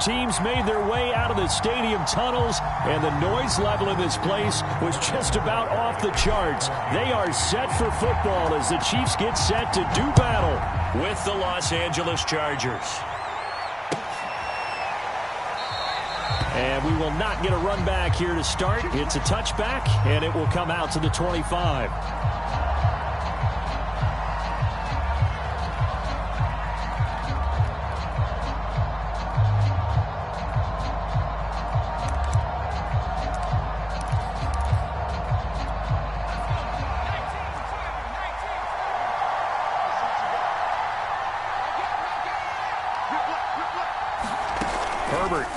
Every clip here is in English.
teams made their way out of the stadium tunnels, and the noise level in this place was just about off the charts. They are set for football as the Chiefs get set to do battle with the Los Angeles Chargers. And we will not get a run back here to start. It's a touchback, and it will come out to the 25.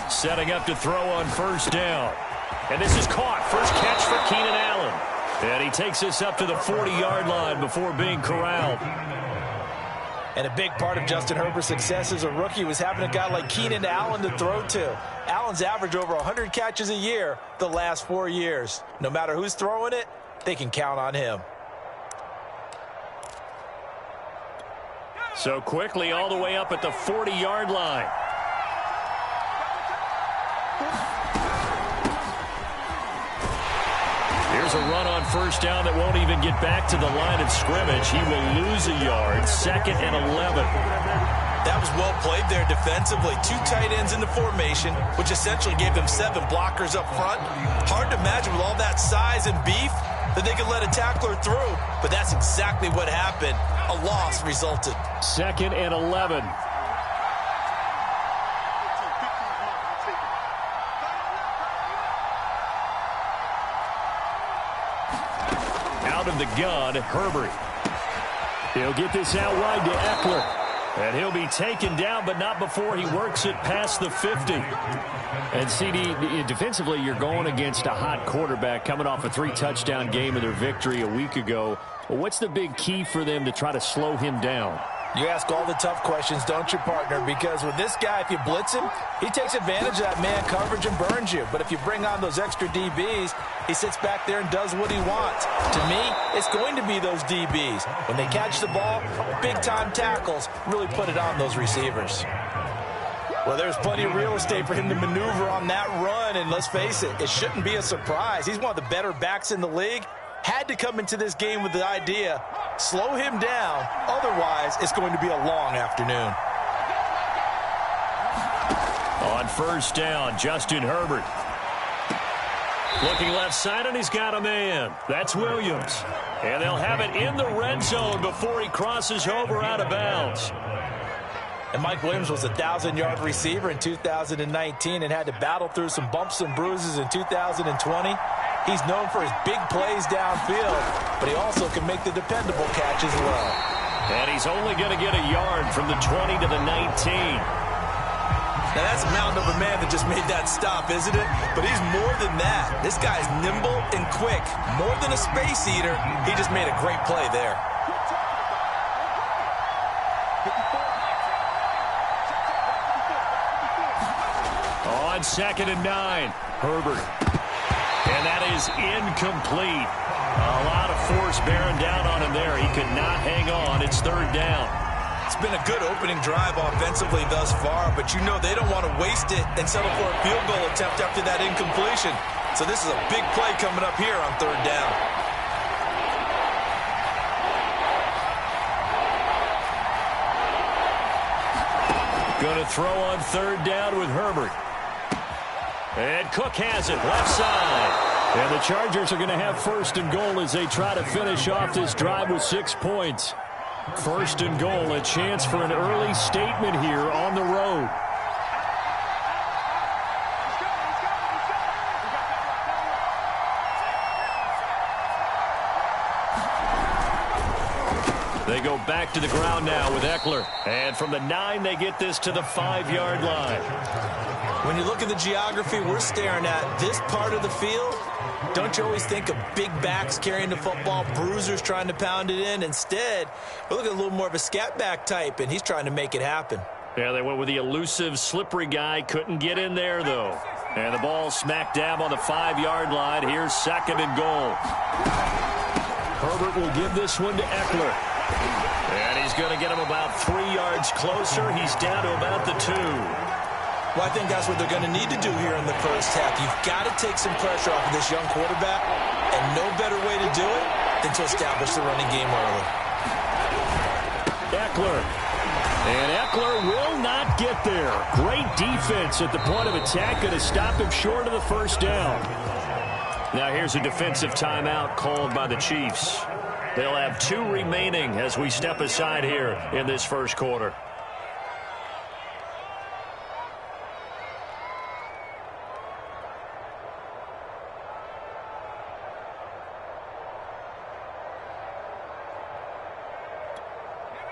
Setting up to throw on first down. And this is caught. First catch for Keenan Allen. And he takes this up to the 40-yard line before being corralled. And a big part of Justin Herbert's success as a rookie was having a guy like Keenan Allen to throw to. Allen's averaged over 100 catches a year the last 4 years. No matter who's throwing it, they can count on him. So quickly all the way up at the 40-yard line. Here's a run on first down that won't even get back to the line of scrimmage. He will lose a yard. 2nd and 11. That was well played there defensively. 2 tight ends in the formation, which essentially gave them 7 blockers up front. Hard to imagine with all that size and beef that they could let a tackler through. But that's exactly what happened. A loss resulted. 2nd and 11. Of the gun, Herbert. He'll get this out wide to Eckler. And he'll be taken down, but not before he works it past the 50. And CD, defensively, you're going against a hot quarterback coming off a 3-touchdown game of their victory a week ago. Well, what's the big key for them to try to slow him down? You ask all the tough questions, don't you, partner? Because with this guy, if you blitz him, he takes advantage of that man coverage and burns you. But if you bring on those extra DBs, he sits back there and does what he wants. To me, it's going to be those DBs. When they catch the ball, big-time tackles really put it on those receivers. Well, there's plenty of real estate for him to maneuver on that run. And let's face it, it shouldn't be a surprise. He's one of the better backs in the league. Had to come into this game with the idea, slow him down. Otherwise, it's going to be a long afternoon. On first down, Justin Herbert. Looking left side, and he's got a man. That's Williams. And they'll have it in the red zone before he crosses over out of bounds. And Mike Williams was a 1,000-yard receiver in 2019 and had to battle through some bumps and bruises in 2020. He's known for his big plays downfield, but he also can make the dependable catch as well. And he's only going to get a yard from the 20 to the 19. Now, that's a mountain of a man that just made that stop, isn't it? But he's more than that. This guy's nimble and quick. More than a space eater, he just made a great play there. On 2nd and 9, Herbert. And that is incomplete. A lot of force bearing down on him there. He could not hang on. It's 3rd down. It's been a good opening drive offensively thus far, but you know they don't want to waste it and settle for a field goal attempt after that incompletion. So this is a big play coming up here on 3rd down. Going to throw on 3rd down with Herbert. And Cook has it, left side. And the Chargers are going to have 1st and goal as they try to finish off this drive with 6 points. 1st and goal, a chance for an early statement here on the road. They go back to the ground now with Eckler. And from the 9, they get this to the 5-yard line. When you look at the geography we're staring at, this part of the field, don't you always think of big backs carrying the football, bruisers trying to pound it in? Instead, we're looking at a little more of a scat back type, and he's trying to make it happen. Yeah, they went with the elusive, slippery guy. Couldn't get in there, though. And the ball smack dab on the 5-yard line. Here's 2nd and goal. Herbert will give this one to Eckler. And he's going to get him about 3 yards closer. He's down to about the 2. Well, I think that's what they're going to need to do here in the first half. You've got to take some pressure off of this young quarterback, and no better way to do it than to establish the running game early. Eckler. And Eckler will not get there. Great defense at the point of attack, going to stop him short of the first down. Now here's a defensive timeout called by the Chiefs. They'll have 2 remaining as we step aside here in this first quarter.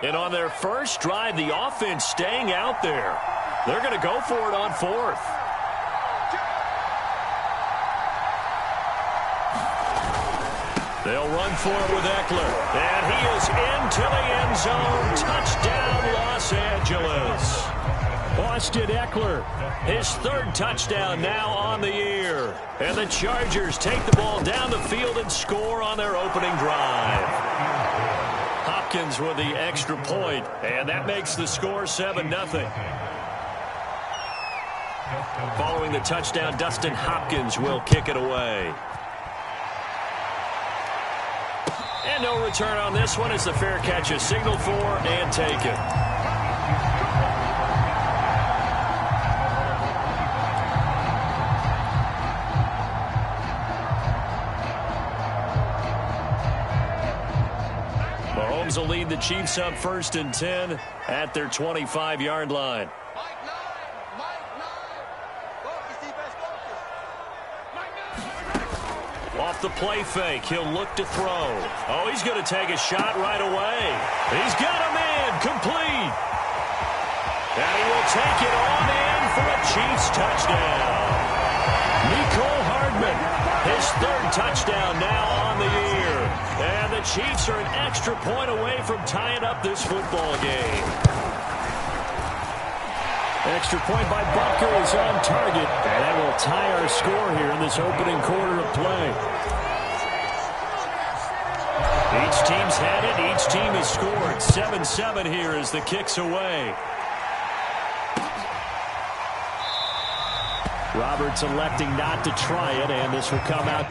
And on their first drive, the offense staying out there. They're going to go for it on 4th. They'll run for it with Eckler. And he is into the end zone. Touchdown, Los Angeles. Austin Eckler, his 3rd touchdown now on the year. And the Chargers take the ball down the field and score on their opening drive. Hopkins with the extra point, and that makes the score 7-0. Following the touchdown, Dustin Hopkins will kick it away. And no return on this one as the fair catch is signaled for and taken. Mahomes will lead the Chiefs up 1st and 10 at their 25-yard line. Off the play fake, he'll look to throw. Oh, he's going to take a shot right away. He's got a man, complete. And he will take it on in for a Chiefs touchdown. Mecole Hardman, his 3rd touchdown now on the year. And the Chiefs are an extra point away from tying up this football game. Extra point by Butker is on target, and that will tie our score here in this opening quarter of play. Each team's had it. Each team has scored. 7-7 here as the kick's away. Roberts electing not to try it, and this will come out.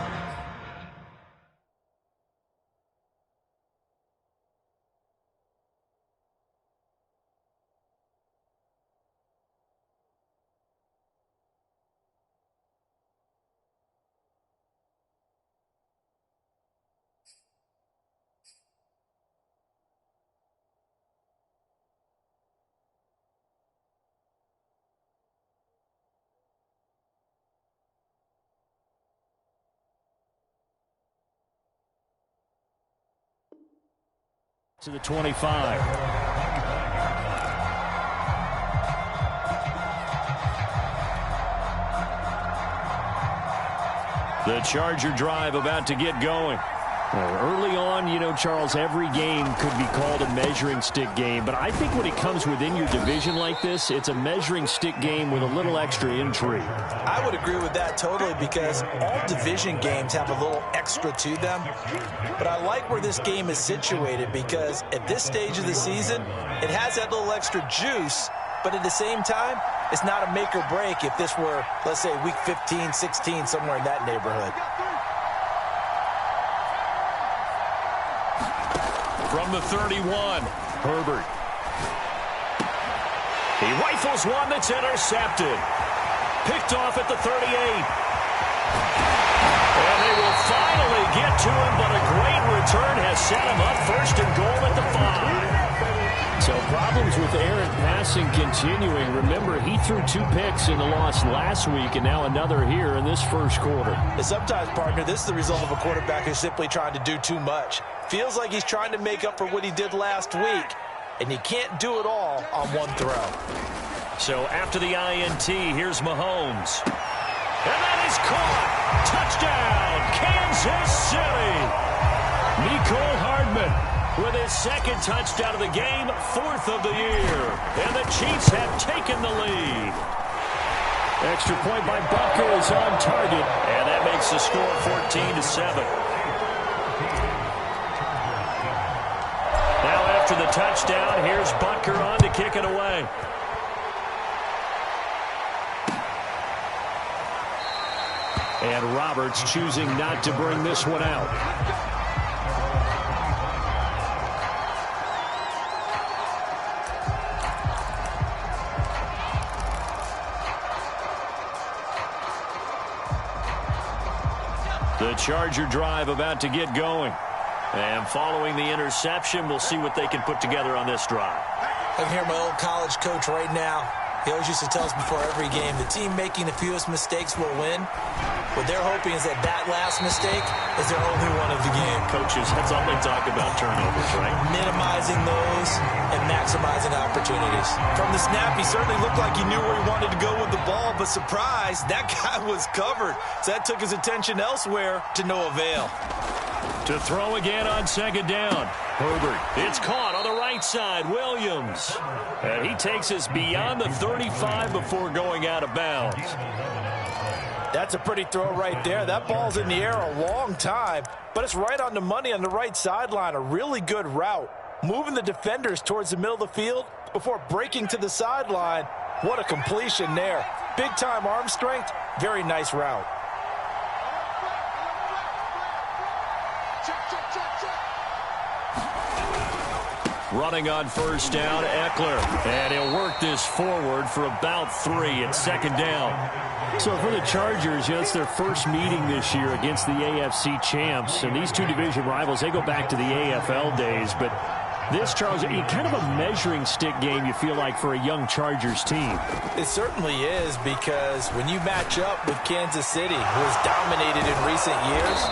To the 25. The Charger drive about to get going. Early on, you know, Charles, every game could be called a measuring stick game. But I think when it comes within your division like this, it's a measuring stick game with a little extra intrigue. I would agree with that totally because all division games have a little extra to them. But I like where this game is situated because at this stage of the season, it has that little extra juice. But at the same time, it's not a make or break if this were, let's say, week 15, 16, somewhere in that neighborhood. From the 31, Herbert. He rifles one that's intercepted. Picked off at the 38. And they will finally get to him, but a great return has set him up 1st and goal at the 5. So problems with errant passing continuing. Remember, he threw 2 picks in the loss last week, and now another here in this first quarter. And sometimes, partner, this is the result of a quarterback who's simply trying to do too much. Feels like he's trying to make up for what he did last week, and he can't do it all on one throw. So after the INT, here's Mahomes. And that is caught. Touchdown, Kansas City. Mecole Hardman with his 2nd touchdown of the game, 4th of the year. And the Chiefs have taken the lead. Extra point by Butker is on target, and that makes the score 14-7. Now after the touchdown, here's Butker on to kick it away. And Roberts choosing not to bring this one out. The Charger drive about to get going. And following the interception, we'll see what they can put together on this drive. I can hear my old college coach right now. He always used to tell us before every game, the team making the fewest mistakes will win. What they're hoping is that last mistake is their only one of the game. Coaches, that's all they talk about, turnovers, right? Minimizing those and maximizing opportunities. From the snap, he certainly looked like he knew where he wanted to go with the ball, but surprise, that guy was covered. So that took his attention elsewhere to no avail. To throw again on second down. Herbert. It's caught on the right side. Williams. And he takes us beyond the 35 before going out of bounds. That's a pretty throw right there. That ball's in the air a long time, but it's right on the money on the right sideline. A really good route. Moving the defenders towards the middle of the field before breaking to the sideline. What a completion there. Big-time arm strength. Very nice route. Running on first down, Eckler. And he'll work this forward for about 3 at second down. So for the Chargers, it's their first meeting this year against the AFC champs. And these two division rivals, they go back to the AFL days. But this, Charles, kind of a measuring stick game, you feel like, for a young Chargers team. It certainly is, because when you match up with Kansas City, who has dominated in recent years,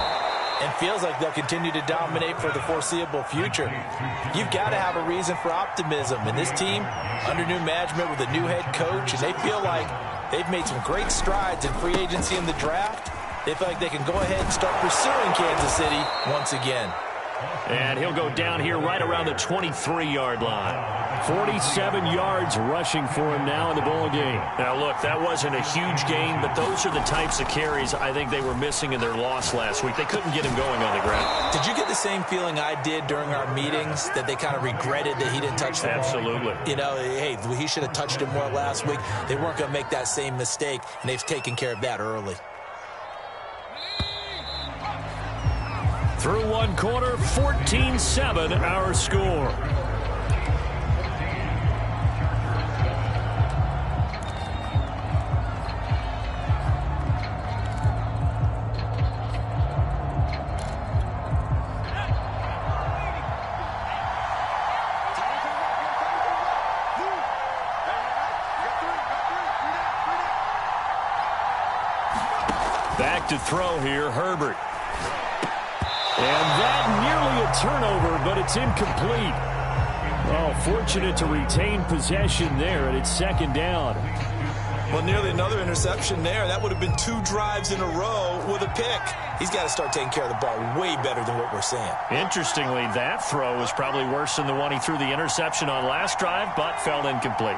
and feels like they'll continue to dominate for the foreseeable future, you've got to have a reason for optimism. And this team, under new management with a new head coach, and they feel like they've made some great strides in free agency in the draft. They feel like they can go ahead and start pursuing Kansas City once again. And he'll go down here right around the 23-yard line. 47 yards rushing for him now in the ball game. Now, look, that wasn't a huge gain, but those are the types of carries I think they were missing in their loss last week. They couldn't get him going on the ground. Did you get the same feeling I did during our meetings, that they kind of regretted that he didn't touch the ball? Absolutely. You know, hey, he should have touched it more last week. They weren't going to make that same mistake, and they've taken care of that early. Through one quarter, 14-7 our score. Back to throw here, Herbert. And that nearly a turnover, but it's incomplete. Oh, fortunate to retain possession there, and it's second down. Well, nearly another interception there. That would have been 2 drives in a row with a pick. He's got to start taking care of the ball way better than what we're seeing. Interestingly, that throw was probably worse than the one he threw the interception on last drive, but fell incomplete.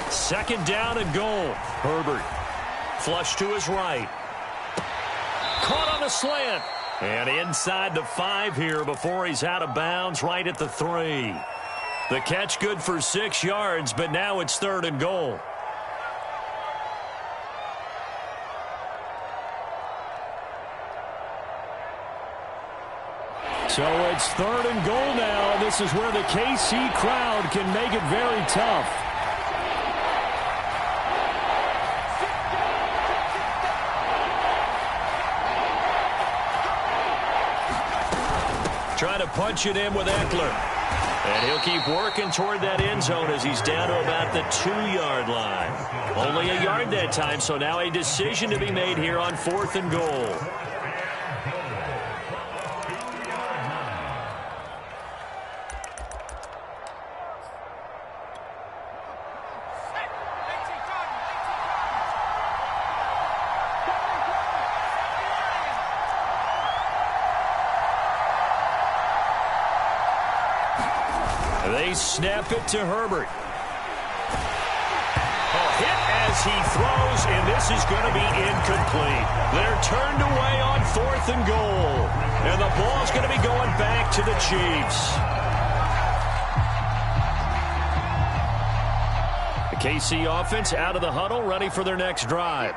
Second down and goal. Herbert. Flush to his right. Caught on a slant. And inside the 5 here before he's out of bounds, right at the 3. The catch good for 6 yards, but now it's 3rd and goal. So it's 3rd and goal now. This is where the KC crowd can make it very tough. Trying to punch it in with Eckler. And he'll keep working toward that end zone as he's down to about the 2-yard line. Only a yard that time, so now a decision to be made here on 4th and goal. They snap it to Herbert. A hit as he throws, and this is going to be incomplete. They're turned away on 4th and goal. And the ball's going to be going back to the Chiefs. KC offense out of the huddle, ready for their next drive.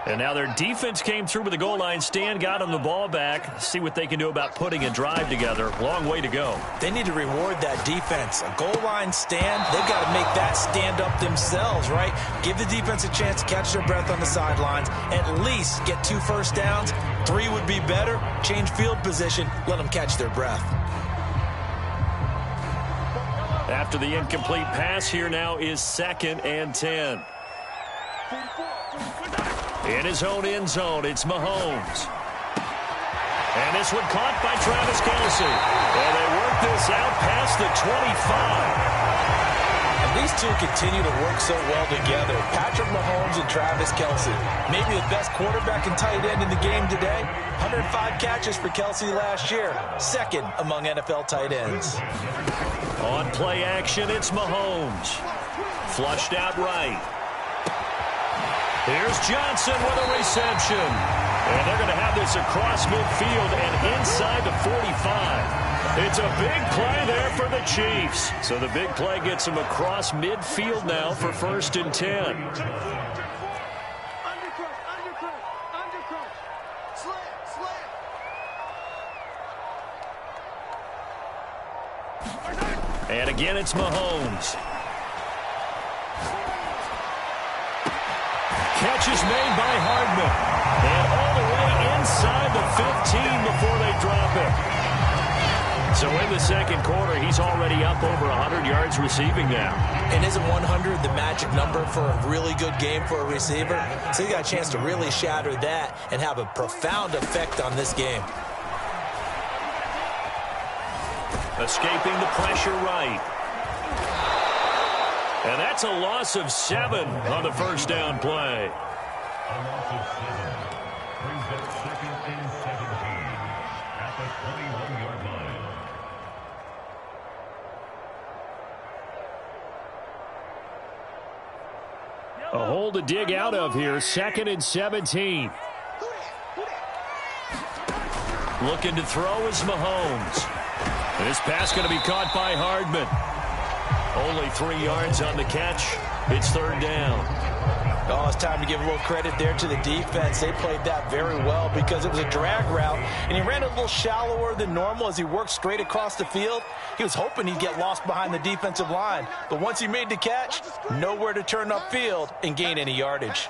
And now their defense came through with the goal line stand, got them the ball back. See what they can do about putting a drive together. Long way to go. They need to reward that defense. A goal line stand, they've got to make that stand up themselves, right? Give the defense a chance to catch their breath on the sidelines. At least get 2 first downs. 3 would be better. Change field position. Let them catch their breath. After the incomplete pass, here now is 2nd and 10. In his own end zone, it's Mahomes. And this one caught by Travis Kelce. And they work this out past the 25. And these two continue to work so well together. Patrick Mahomes and Travis Kelce. Maybe the best quarterback and tight end in the game today. 105 catches for Kelce last year. 2nd among NFL tight ends. On play action, it's Mahomes. Flushed out right. Here's Johnson with a reception. And they're going to have this across midfield and inside the 45. It's a big play there for the Chiefs. So the big play gets them across midfield now for 1st and 10. And again, it's Mahomes. Catch is made by Hardman. And all the way inside the 15 before they drop it. So in the second quarter, he's already up over 100 yards receiving now. And isn't 100 the magic number for a really good game for a receiver? So he got a chance to really shatter that and have a profound effect on this game. Escaping the pressure right. And that's a loss of 7 on the first down play. A loss of 7 brings up 2nd and 17 at the 21-yard line. A hole to dig out of here. 2nd and 17. Looking to throw is Mahomes. And this pass going to be caught by Hardman. Only 3 yards on the catch. It's 3rd down. Oh, it's time to give a little credit there to the defense. They played that very well because it was a drag route, and he ran a little shallower than normal as he worked straight across the field. He was hoping he'd get lost behind the defensive line, but once he made the catch, nowhere to turn upfield and gain any yardage.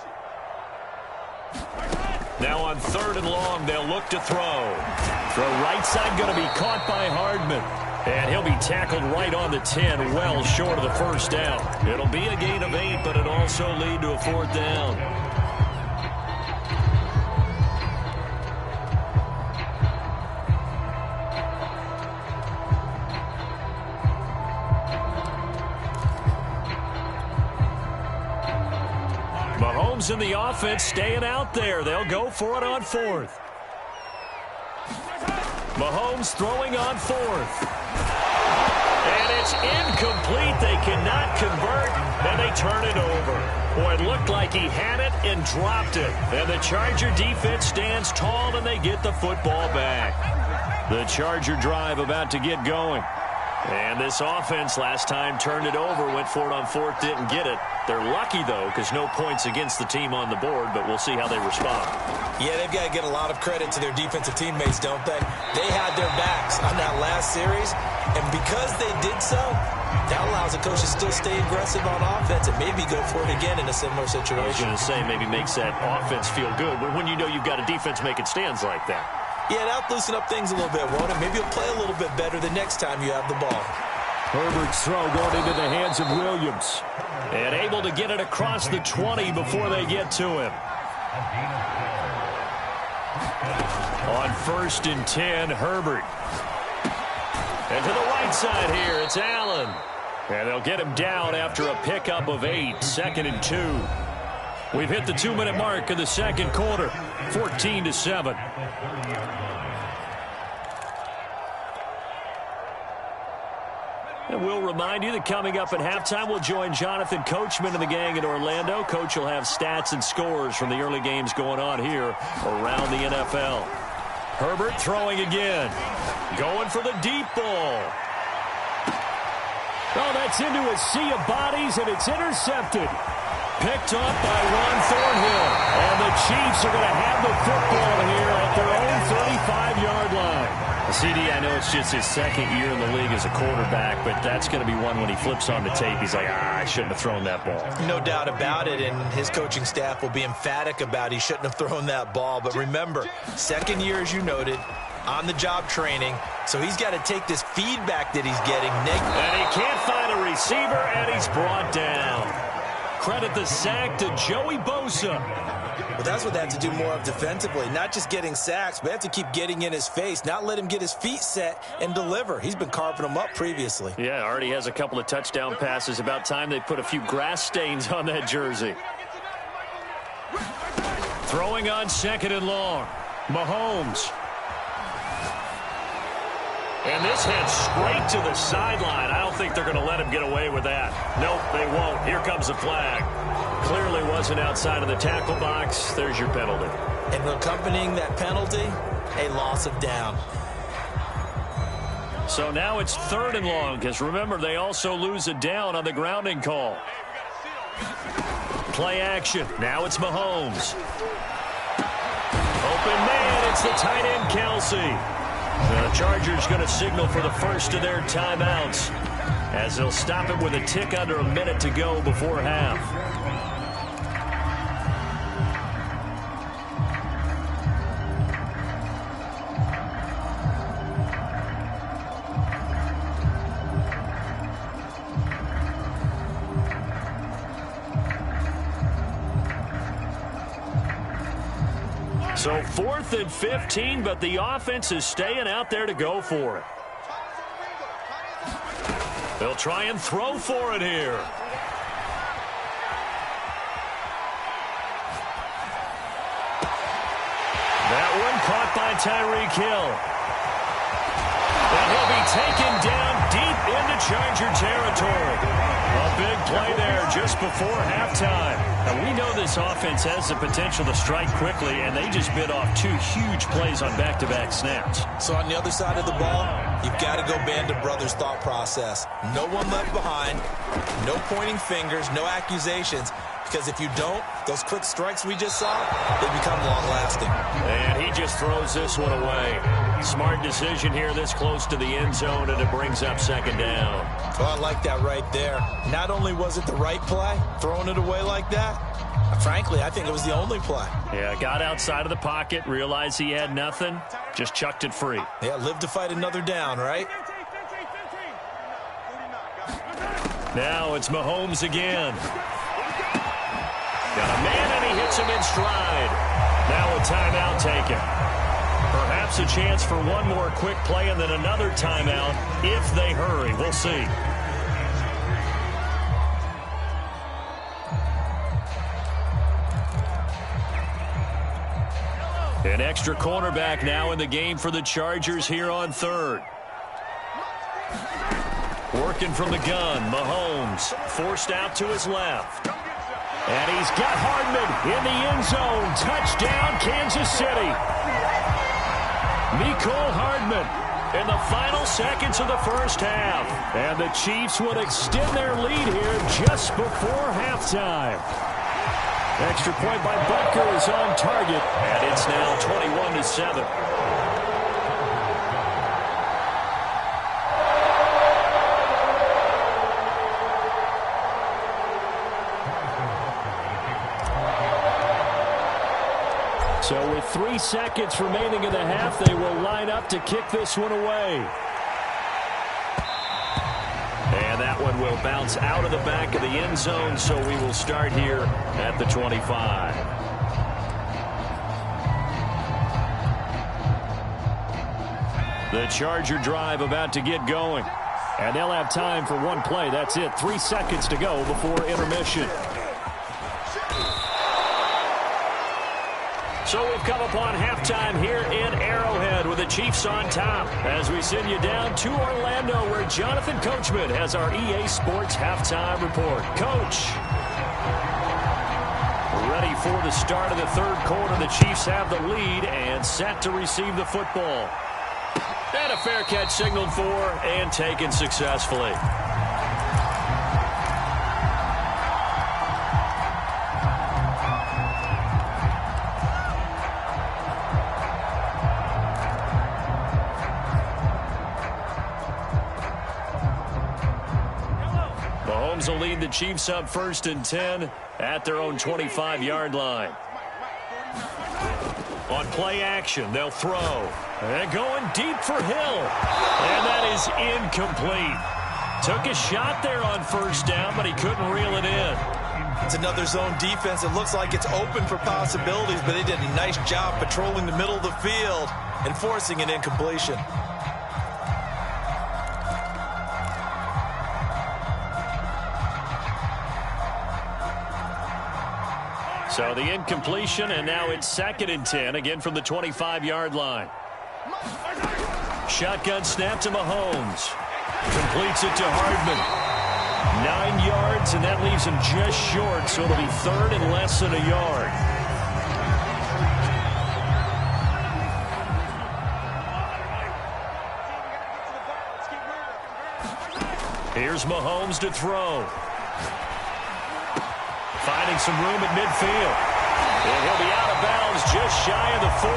Now on 3rd and long, they'll look to throw. Throw right side going to be caught by Hardman. And he'll be tackled right on the 10, well short of the first down. It'll be a gain of 8, but it'll also lead to a 4th down. Mahomes and the offense staying out there. They'll go for it on 4th. Mahomes throwing on 4th. And it's incomplete. They cannot convert, and they turn it over. Boy, it looked like he had it and dropped it. And the Charger defense stands tall, and they get the football back. The Charger drive about to get going. And this offense last time turned it over, went for it on 4th, didn't get it. They're lucky, though, because no points against the team on the board, but we'll see how they respond. Yeah, they've got to get a lot of credit to their defensive teammates, don't they? They had their backs on that last series, and because they did so, that allows the coach to still stay aggressive on offense and maybe go for it again in a similar situation. I was going to say, maybe makes that offense feel good, but when you know you've got a defense making stands like that. Yeah, that'll loosen up things a little bit, won't it? Maybe you'll play a little bit better the next time you have the ball. Herbert's throw going into the hands of Williams. And able to get it across the 20 before they get to him. On 1st and 10, Herbert. And to the right side here, it's Allen. And they'll get him down after a pickup of 8, 2nd and 2. We've hit the 2-minute mark in the second quarter, 14-7. And we'll remind you that coming up at halftime, we'll join Jonathan Coachman and the gang in Orlando. Coach will have stats and scores from the early games going on here around the NFL. Herbert throwing again. Going for the deep ball. Oh, that's into a sea of bodies, and it's intercepted. Picked up by Ron Thornhill. And the Chiefs are going to have the football here at their own 35-yard line. CD, I know it's just his second year in the league as a quarterback, but that's going to be one when he flips on the tape. He's like, I shouldn't have thrown that ball. No doubt about it, and his coaching staff will be emphatic about he shouldn't have thrown that ball. But remember, second year, as you noted, on-the-job training, so he's got to take this feedback that he's getting. And he can't find a receiver, and he's brought down. Credit the sack to Joey Bosa. Well, that's what they have to do more of defensively, not just getting sacks, but they have to keep getting in his face, not let him get his feet set and deliver. He's been carving them up previously. Yeah, already has a couple of touchdown passes. About time they put a few grass stains on that jersey. Throwing on second and long. Mahomes. And this heads straight to the sideline. I don't think they're going to let him get away with that. Nope, they won't. Here comes the flag. Clearly wasn't outside of the tackle box. There's your penalty. And accompanying that penalty, a loss of down. So now it's third and long, because remember, they also lose a down on the grounding call. Play action. Now it's Mahomes. Open man. It's the tight end, Kelsey. The Chargers going to signal for the first of their timeouts, as they'll stop it with a tick under a minute to go before half. So 4th and 15, but the offense is staying out there to go for it. They'll try and throw for it here. That one caught by Tyreek Hill. And he'll be taken down deep into Charger territory. A big play there just before halftime. Now, we know this offense has the potential to strike quickly, and they just bit off 2 huge plays on back-to-back snaps. So on the other side of the ball, you've got to go Band of Brothers thought process. No one left behind, no pointing fingers, no accusations. Because if you don't, those quick strikes we just saw, they become long-lasting. And he just throws this one away. Smart decision here this close to the end zone, and it brings up second down. Oh, I like that right there. Not only was it the right play, throwing it away like that, frankly, I think it was the only play. Yeah, got outside of the pocket, realized he had nothing, just chucked it free. Yeah, live to fight another down, right? Now it's Mahomes again. Got a man, and he hits him in stride. Now a timeout taken. Perhaps a chance for one more quick play and then another timeout if they hurry. We'll see. An extra cornerback now in the game for the Chargers here on third. Working from the gun, Mahomes forced out to his left. And he's got Hardman in the end zone. Touchdown, Kansas City. Mecole Hardman in the final seconds of the first half. And the Chiefs would extend their lead here just before halftime. Extra point by Butker is on target. And it's now 21-7. So with 3 seconds remaining in the half, they will line up to kick this one away. And that one will bounce out of the back of the end zone, so we will start here at the 25. The Charger drive about to get going. And they'll have time for one play. That's it. 3 seconds to go before intermission. So we've come upon halftime here in Arrowhead with the Chiefs on top as we send you down to Orlando where Jonathan Coachman has our EA Sports halftime report. Coach, ready for the start of the third quarter. The Chiefs have the lead and set to receive the football. And a fair catch signaled for and taken successfully. Mahomes will lead the Chiefs up 1st and 10 at their own 25-yard line. On play action, they'll throw. And going deep for Hill. And that is incomplete. Took a shot there on 1st down, but he couldn't reel it in. It's another zone defense. It looks like it's open for possibilities, but they did a nice job patrolling the middle of the field and forcing an incompletion. So the incompletion, and now it's 2nd and 10, again from the 25-yard line. Shotgun snap to Mahomes. Completes it to Hardman. 9 yards, and that leaves him just short, so it'll be 3rd and less than a yard. Here's Mahomes to throw. Finding some room at midfield. And he'll be out of bounds just shy of the 40.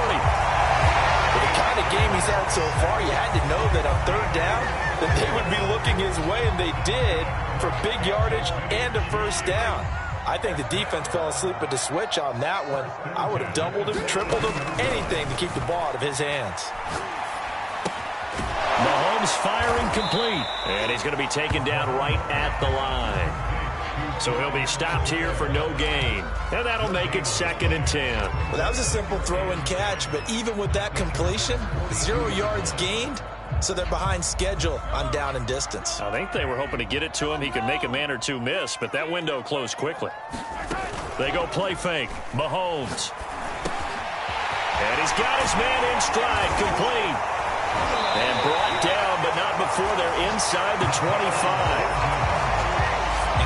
With the kind of game he's had so far, you had to know that on 3rd down that they would be looking his way, and they did, for big yardage and a 1st down. I think the defense fell asleep at the switch on that one. I would have doubled him, tripled him, anything to keep the ball out of his hands. Mahomes firing complete. And he's going to be taken down right at the line. So he'll be stopped here for no gain. And that'll make it 2nd and 10. Well, that was a simple throw and catch, but even with that completion, 0 yards gained, so they're behind schedule on down and distance. I think they were hoping to get it to him. He could make a man or two miss, but that window closed quickly. They go play fake. Mahomes. And he's got his man in stride, complete. And brought down, but not before they're inside the 25.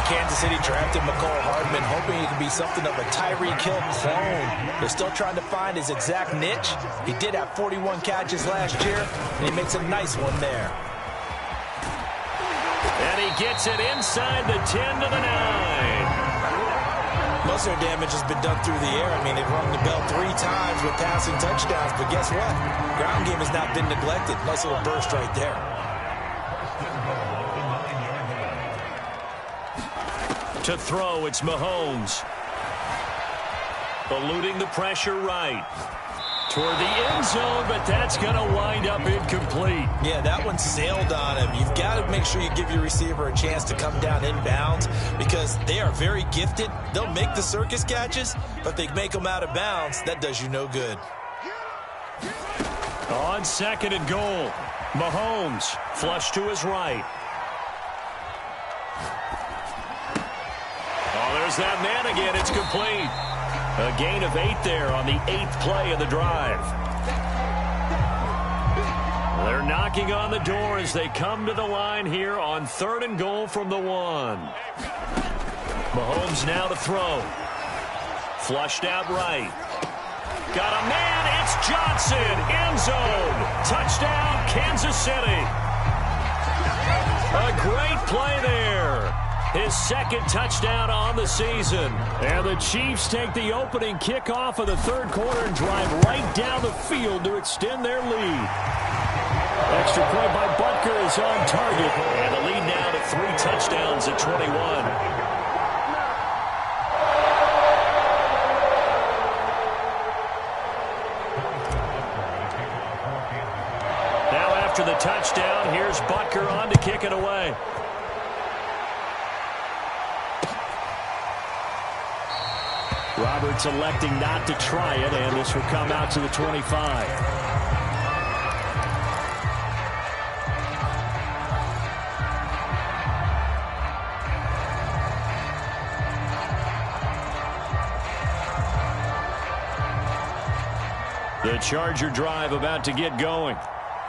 Kansas City drafted McCall Hardman, hoping he could be something of a Tyreek Hill clone. They're still trying to find his exact niche. He did have 41 catches last year, and he makes a nice one there. And he gets it inside the 10 to the 9. Most of their damage has been done through the air. I mean, they've rung the bell 3 times with passing touchdowns, but guess what? Ground game has not been neglected. Nice little burst right there. To throw, it's Mahomes. Eluding the pressure right. Toward the end zone, but that's going to wind up incomplete. Yeah, that one sailed on him. You've got to make sure you give your receiver a chance to come down inbounds because they are very gifted. They'll make the circus catches, but they make them out of bounds. That does you no good. On 2nd and goal, Mahomes flush to his right. Oh, there's that man again. It's complete. A gain of 8 there on the 8th play of the drive. They're knocking on the door as they come to the line here on 3rd and goal from the 1. Mahomes now to throw. Flushed out right. Got a man. It's Johnson. End zone. Touchdown, Kansas City. A great play there. His 2nd touchdown on the season. And the Chiefs take the opening kickoff of the 3rd quarter and drive right down the field to extend their lead. Extra point by Butker is on target. And the lead now to 3 touchdowns at 21. Now after the touchdown, here's Butker on to kick it away. Roberts electing not to try it, and this will come out to the 25. The Charger drive about to get going.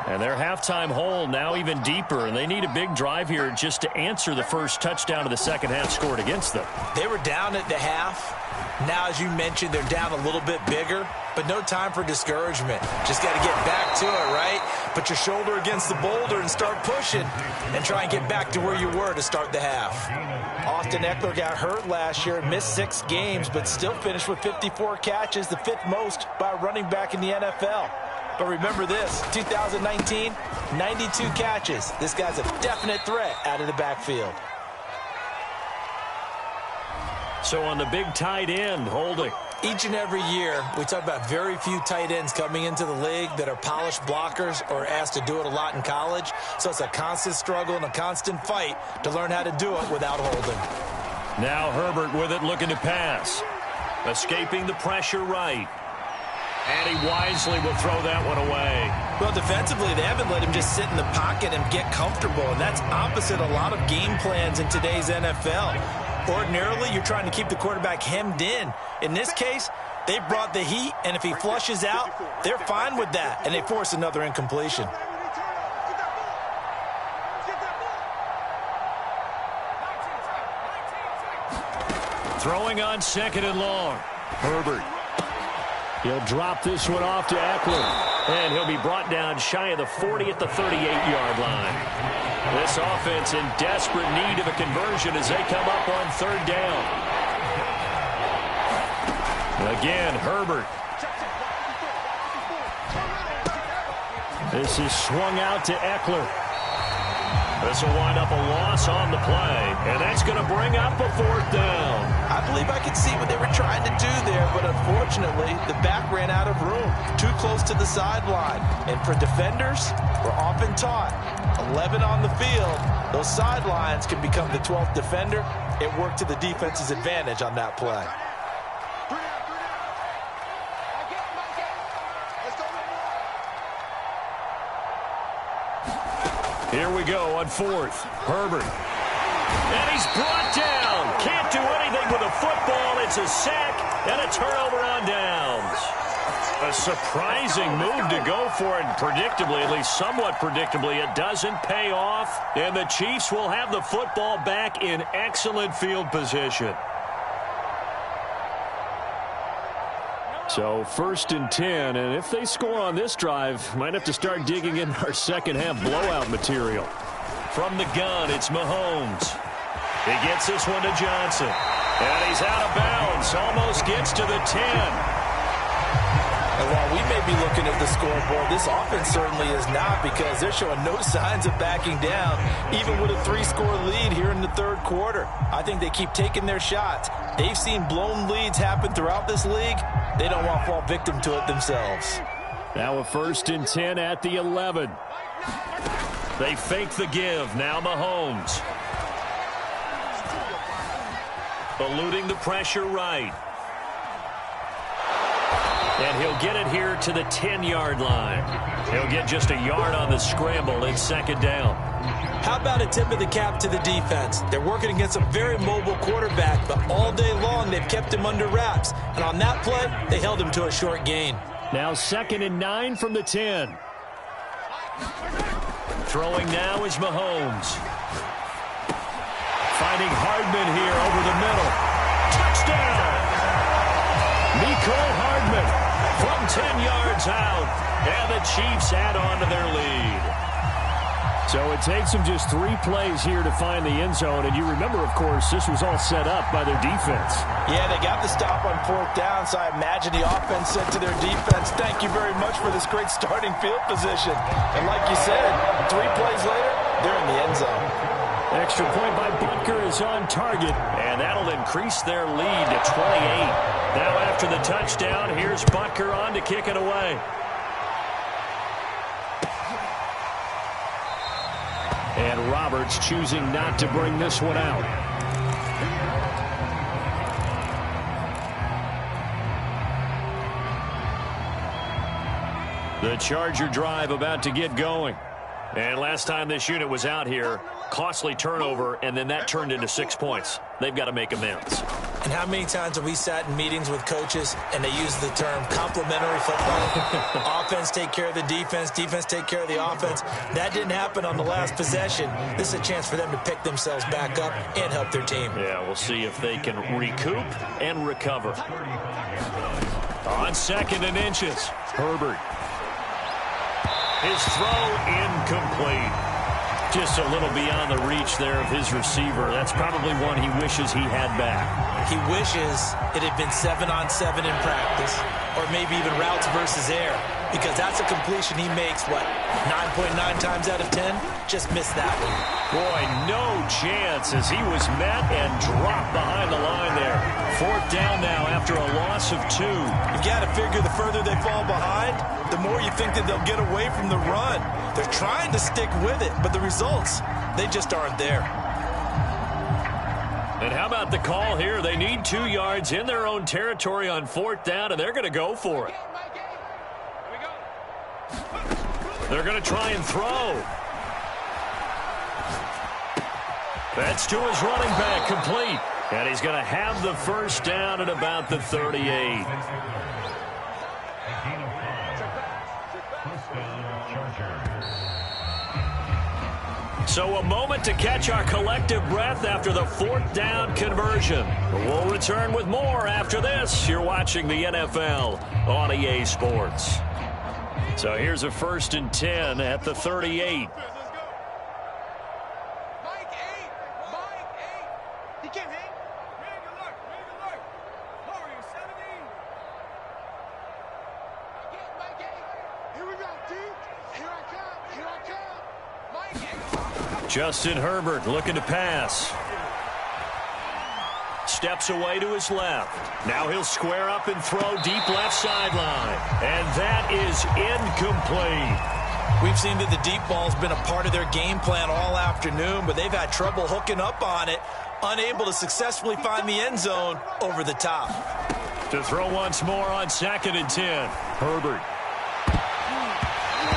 And their halftime hole now even deeper, and they need a big drive here just to answer the first touchdown of the second half scored against them. They were down at the half. Now, as you mentioned, they're down a little bit bigger, but no time for discouragement. Just got to get back to it, right? Put your shoulder against the boulder and start pushing and try and get back to where you were to start the half. Austin Eckler got hurt last year, missed 6 games, but still finished with 54 catches, the 5th most by a running back in the NFL. But remember this, 2019, 92 catches. This guy's a definite threat out of the backfield. So on the big tight end, holding. Each and every year, we talk about very few tight ends coming into the league that are polished blockers or asked to do it a lot in college. So it's a constant struggle and a constant fight to learn how to do it without holding. Now Herbert with it, looking to pass. Escaping the pressure right. And he wisely will throw that one away. Well, defensively, they haven't let him just sit in the pocket and get comfortable, and that's opposite a lot of game plans in today's NFL. Ordinarily, you're trying to keep the quarterback hemmed in. In this case, they brought the heat, and if he flushes out, they're fine with that, and they force another incompletion. Throwing on 2nd and long. Herbert. He'll drop this one off to Eckler. And he'll be brought down shy of the 40 at the 38-yard line. This offense in desperate need of a conversion as they come up on 3rd down. Again, Herbert. This is swung out to Eckler. This will wind up a loss on the play, and that's going to bring up a 4th down. I believe I could see what they were trying to do there, but unfortunately, the back ran out of room, too close to the sideline. And for defenders, we're often taught, 11 on the field, those sidelines can become the 12th defender. It worked to the defense's advantage on that play. Here we go on 4th. Herbert. And he's brought down. Can't do anything with a football. It's a sack and a turnover on downs. A surprising move to go for it. Predictably, at least somewhat predictably, it doesn't pay off. And the Chiefs will have the football back in excellent field position. So 1st and 10, and if they score on this drive, might have to start digging in our second-half blowout material. From the gun, it's Mahomes. He gets this one to Johnson. And he's out of bounds, almost gets to the 10. And while we may be looking at the scoreboard, this offense certainly is not, because they're showing no signs of backing down, even with a 3-score lead here in the 3rd quarter. I think they keep taking their shots. They've seen blown leads happen throughout this league. They don't want to fall victim to it themselves. Now a 1st and 10 at the 11. They fake the give. Now Mahomes. Eluding the pressure right. And he'll get it here to the 10-yard line. He'll get just a yard on the scramble. It's 2nd down. How about a tip of the cap to the defense? They're working against a very mobile quarterback, but all day long they've kept him under wraps. And on that play, they held him to a short gain. Now 2nd and 9 from the 10. Throwing now is Mahomes. Finding Hardman here over the middle. Touchdown! Mecole Hardman from 10 yards out. And the Chiefs add on to their lead. So it takes them just 3 plays here to find the end zone. And you remember, of course, this was all set up by their defense. Yeah, they got the stop on 4th down, so I imagine the offense said to their defense, thank you very much for this great starting field position. And like you said, 3 plays later, they're in the end zone. Extra point by Butker is on target, and that'll increase their lead to 28. Now after the touchdown, here's Butker on to kick it away. And Roberts choosing not to bring this one out. The Charger drive about to get going. And last time this unit was out here, costly turnover, and then that turned into 6 points. They've got to make amends. And how many times have we sat in meetings with coaches and they use the term complementary football? Offense take care of the defense, defense take care of the offense. That didn't happen on the last possession. This is a chance for them to pick themselves back up and help their team. Yeah, we'll see if they can recoup and recover. On 2nd and inches, Herbert. His throw incomplete. Just a little beyond the reach there of his receiver. That's probably one he wishes he had back. He wishes it had been 7-on-7 in practice, or maybe even routes versus air, because that's a completion he makes, what, 9.9 times out of 10? Just missed that one. Boy, no chance as he was met and dropped behind the line there. 4th down now after a loss of 2. You've got to figure the further they fall behind, the more you think that they'll get away from the run. They're trying to stick with it, but the results, they just aren't there. And how about the call here? They need 2 yards in their own territory on 4th down, and they're going to go for it. They're going to try and throw. That's to his running back, complete. And he's going to have the 1st down at about the 38. So a moment to catch our collective breath after the 4th down conversion. We'll return with more after this. You're watching the NFL on EA Sports. So here's a 1st and 10 at the 38. Justin Herbert looking to pass. Steps away to his left. Now he'll square up and throw deep left sideline. And that is incomplete. We've seen that the deep ball's been a part of their game plan all afternoon, but they've had trouble hooking up on it, unable to successfully find the end zone over the top. To throw once more on 2nd and 10. Herbert.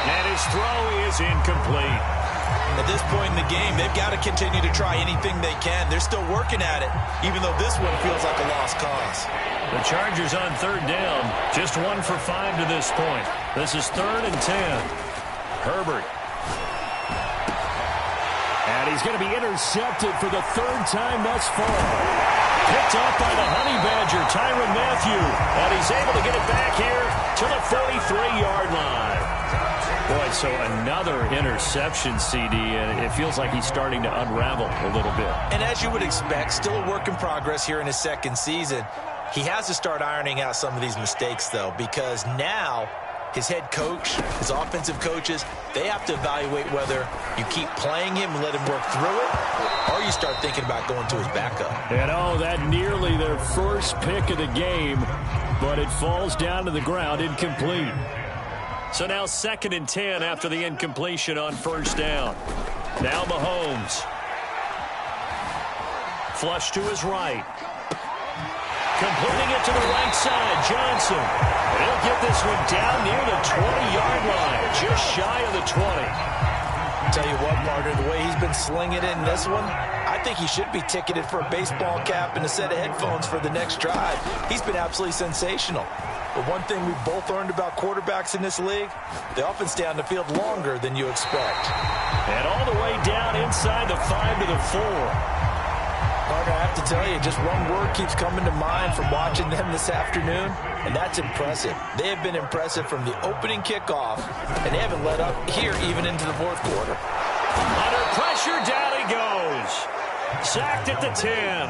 And his throw is incomplete. At this point in the game, they've got to continue to try anything they can. They're still working at it, even though this one feels like a lost cause. The Chargers on 3rd down, just 1 for 5 to this point. This is 3rd and 10. Herbert. And he's going to be intercepted for the 3rd time thus far. Picked off by the Honey Badger, Tyrann Mathieu. And he's able to get it back here to the 43-yard line. Boy, so another interception, CD, and it feels like he's starting to unravel a little bit. And as you would expect, still a work in progress here in his 2nd season. He has to start ironing out some of these mistakes, though, because now his head coach, his offensive coaches, they have to evaluate whether you keep playing him and let him work through it, or you start thinking about going to his backup. And, oh, that nearly their first pick of the game, but it falls down to the ground, incomplete. So now 2nd and 10 after the incompletion on 1st down. Now Mahomes. Flush to his right. Completing it to the right side, Johnson. And he'll get this one down near the 20-yard line, just shy of the 20. Tell you what, partner, the way he's been slinging it in this one, I think he should be ticketed for a baseball cap and a set of headphones for the next drive. He's been absolutely sensational. But one thing we've both learned about quarterbacks in this league, they often stay on the field longer than you expect. And all the way down inside the 5 to the 4. Partner, I have to tell you, just one word keeps coming to mind from watching them this afternoon, and that's impressive. They have been impressive from the opening kickoff, and they haven't let up here even into the 4th quarter. Under pressure, down he goes. Sacked at the 10.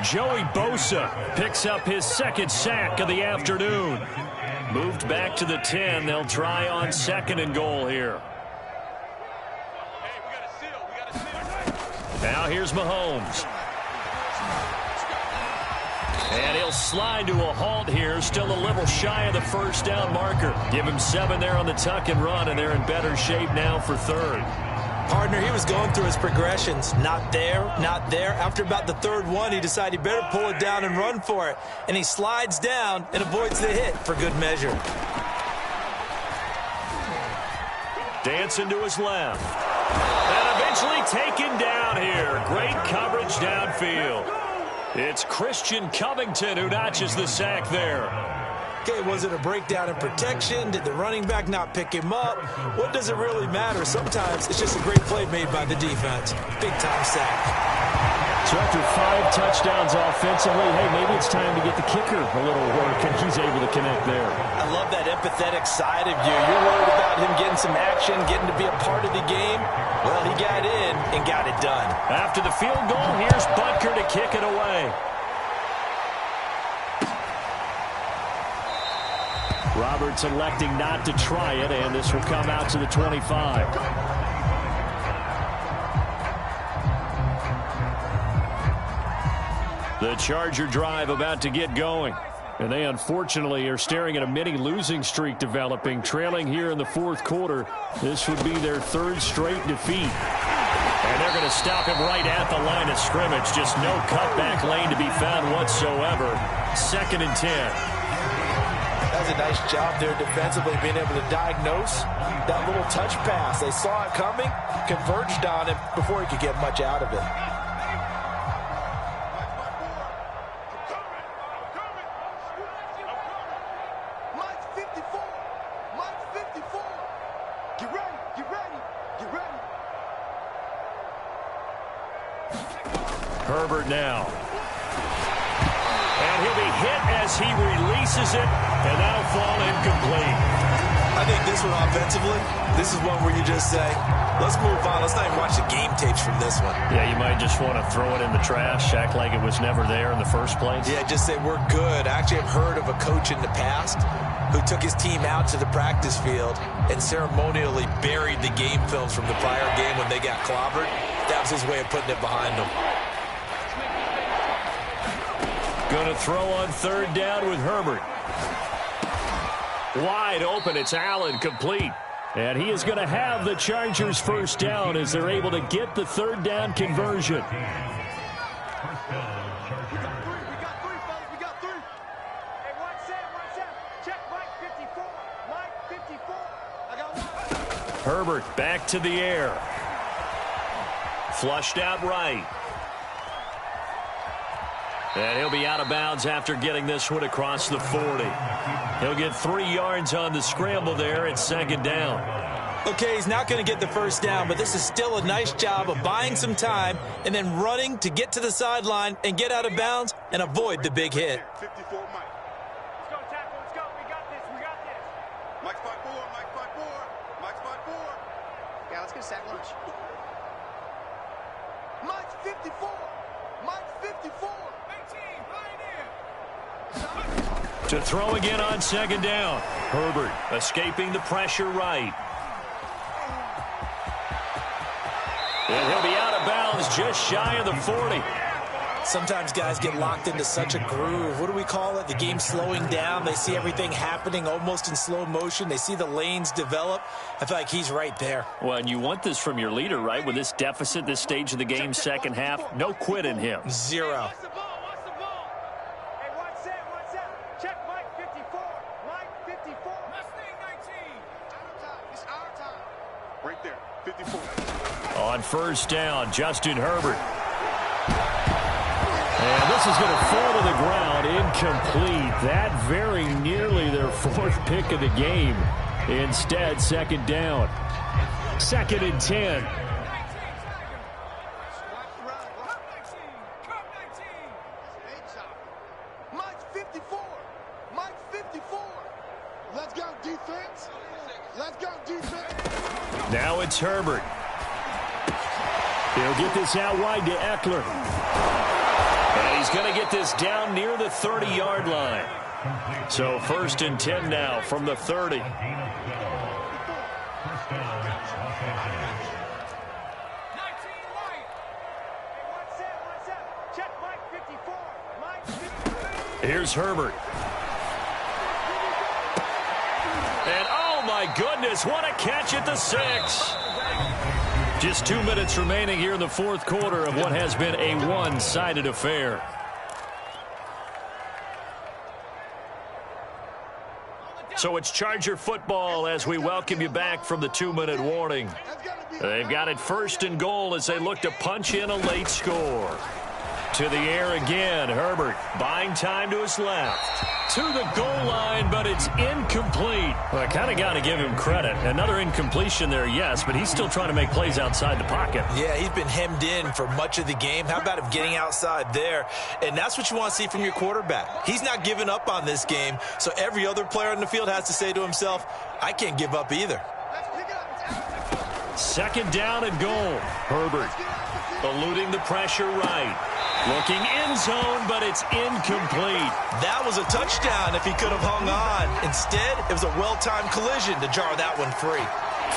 Joey Bosa picks up his 2nd sack of the afternoon. Moved back to the 10. They'll try on 2nd and goal here. Now here's Mahomes. And he'll slide to a halt here. Still a little shy of the 1st down marker. Give him 7 there on the tuck and run, and they're in better shape now for 3rd. Partner, he was going through his progressions. Not there, not there. After about the 3rd one, he decided he better pull it down and run for it. And he slides down and avoids the hit for good measure. Dancing to his left. And eventually taken down here. Great coverage downfield. It's Christian Covington who notches the sack there. Okay, was it a breakdown in protection? Did the running back not pick him up? What does it really matter? Sometimes it's just a great play made by the defense. Big-time sack. So after 5 touchdowns offensively, hey, maybe it's time to get the kicker a little work, and he's able to connect there. I love that empathetic side of you. You're worried about him getting some action, getting to be a part of the game. Well, he got in and got it done. After the field goal, here's Butker to kick it away. Roberts electing not to try it, and this will come out to the 25. The Charger drive about to get going. And they unfortunately are staring at a mini losing streak developing, trailing here in the fourth quarter. This would be their third straight defeat. And they're going to stop him right at the line of scrimmage. Just no cutback lane to be found whatsoever. 2nd and 10. That's a nice job there defensively, being able to diagnose that little touch pass. They saw it coming, converged on him before he could get much out of it. Herbert now. And he'll be hit as he releases it, and that'll fall incomplete. I think this one offensively, this is one where you just say, let's move on. Let's not even watch the game tapes from this one. Yeah, you might just want to throw it in the trash, act like it was never there in the first place. Yeah, just say we're good. I actually have heard of a coach in the past who took his team out to the practice field and ceremonially buried the game films from the prior game when they got clobbered. That was his way of putting it behind them. Going to throw on 3rd down with Herbert. Wide open, it's Allen, complete. And he is going to have the Chargers first down as they're able to get the 3rd down conversion. First down, Chargers. We got three, fellas. We got three. Hey, one set. Check Mike 54. Mike 54. I got one. Herbert back to the air. Flushed out right. And he'll be out of bounds after getting this one across the 40. He'll get 3 yards on the scramble there at 2nd down. Okay, he's not going to get the first down, but this is still a nice job of buying some time and then running to get to the sideline and get out of bounds and avoid the big hit. 54, Mike. Let's go, tackle. Let's go. We got this. Mike's 5'4. Mike's 5'4. Yeah, let's get a sack lunch. Mike's 54. Mike's 54. To throw again on 2nd down. Herbert escaping the pressure right. And he'll be out of bounds just shy of the 40. Sometimes guys get locked into such a groove. What do we call it? The game slowing down. They see everything happening almost in slow motion. They see the lanes develop. I feel like he's right there. Well, and you want this from your leader, right? With this deficit, this stage of the game, second half, no quit in him. Zero. Check Mike 54. Mike 54. Mustang 19. It's our time. Right there. 54. On 1st down, Justin Herbert. And this is going to fall to the ground, incomplete. That very nearly their 4th pick of the game. Instead, 2nd down. 2nd and 10. Now it's Herbert. He'll get this out wide to Eckler. And he's going to get this down near the 30-yard line. So 1st and 10 now from the 30. Here's Herbert. And oh my goodness, what a catch at the 6. Just 2 minutes remaining here in the 4th quarter of what has been a one-sided affair. So it's Charger football as we welcome you back from the 2-minute warning. They've got it 1st and goal as they look to punch in a late score. To the air again, Herbert buying time to his left. To the goal line, but it's incomplete. Well, I kind of got to give him credit. Another incompletion there, yes, but he's still trying to make plays outside the pocket. Yeah, he's been hemmed in for much of the game. How about him getting outside there? And that's what you want to see from your quarterback. He's not giving up on this game, so every other player on the field has to say to himself, I can't give up either. 2nd down and goal. Herbert eluding the pressure right. Looking end zone, but it's incomplete. That was a touchdown if he could have hung on. Instead, it was a well-timed collision to jar that one free.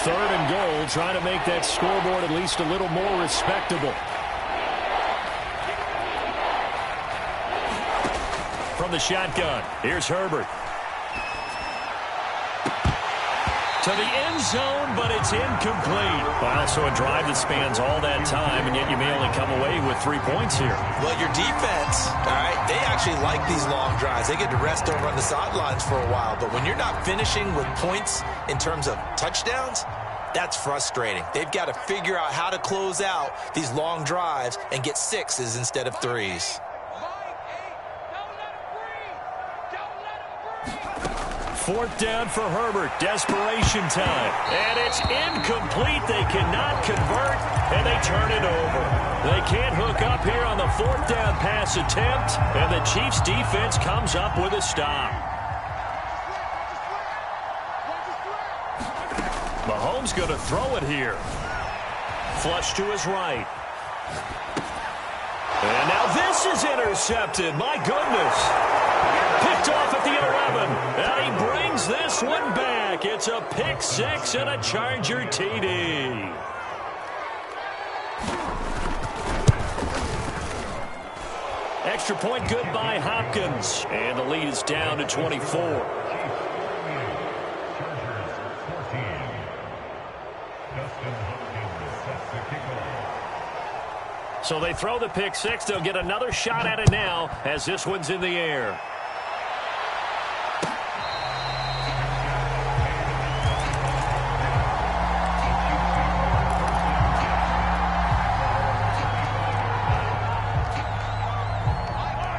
3rd and goal, trying to make that scoreboard at least a little more respectable. from the shotgun. Here's Herbert. To the end zone, but it's incomplete. Well, so a drive that spans all that time, and yet you may only come away with 3 points here. Well, your defense, all right, they actually like these long drives. They get to rest over on the sidelines for a while. But when you're not finishing with points in terms of touchdowns, that's frustrating. They've got to figure out how to close out these long drives and get 6s instead of 3s. Fourth down for Herbert. Desperation time. And it's incomplete. They cannot convert, and they turn it over. They can't hook up here on the fourth down pass attempt, and the Chiefs' defense comes up with a stop. Mahomes going to throw it here. Flush to his right. And now this is intercepted. My goodness. Picked off at the 11. And he brings this one back. It's a pick six and a Charger TD. Extra point good by Hopkins. And the lead is down to 24. So they throw the pick six. They'll get another shot at it now as this one's in the air.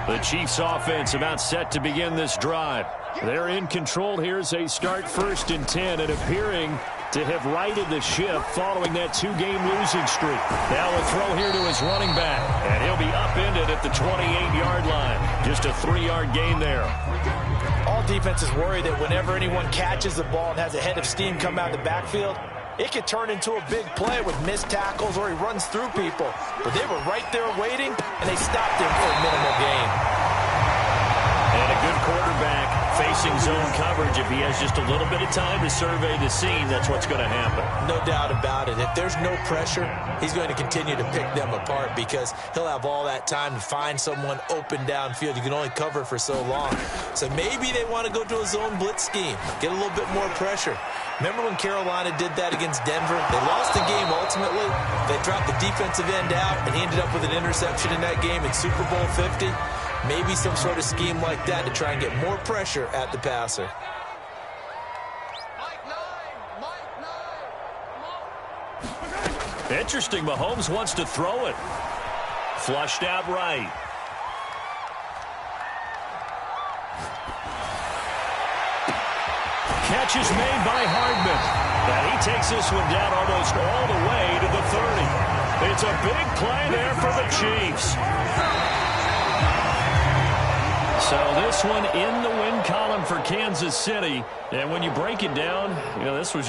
The Chiefs offense about set to begin this drive. They're in control here as they start 1st and 10 and appearing to have righted the ship following that 2-game losing streak. Now a throw here to his running back, and he'll be upended at the 28-yard line. Just a 3-yard gain there. All defenses worry that whenever anyone catches the ball and has a head of steam come out of the backfield, it could turn into a big play with missed tackles or he runs through people. But they were right there waiting, and they stopped him for a minimal gain. And a good quarterback facing zone coverage. If he has just a little bit of time to survey the scene, that's what's going to happen. No doubt about it. If there's no pressure, he's going to continue to pick them apart because he'll have all that time to find someone open downfield. You can only cover for so long. So maybe they want to go to a zone blitz scheme, get a little bit more pressure. Remember when Carolina did that against Denver? They lost the game ultimately. They dropped the defensive end out, and he ended up with an interception in that game in Super Bowl 50. Maybe some sort of scheme like that to try and get more pressure at the passer. Interesting. Mahomes wants to throw it. Flushed out right. Catch is made by Hardman. And he takes this one down almost all the way to the 30. It's a big play there for the Chiefs. So this one in the win column for Kansas City. And when you break it down, this was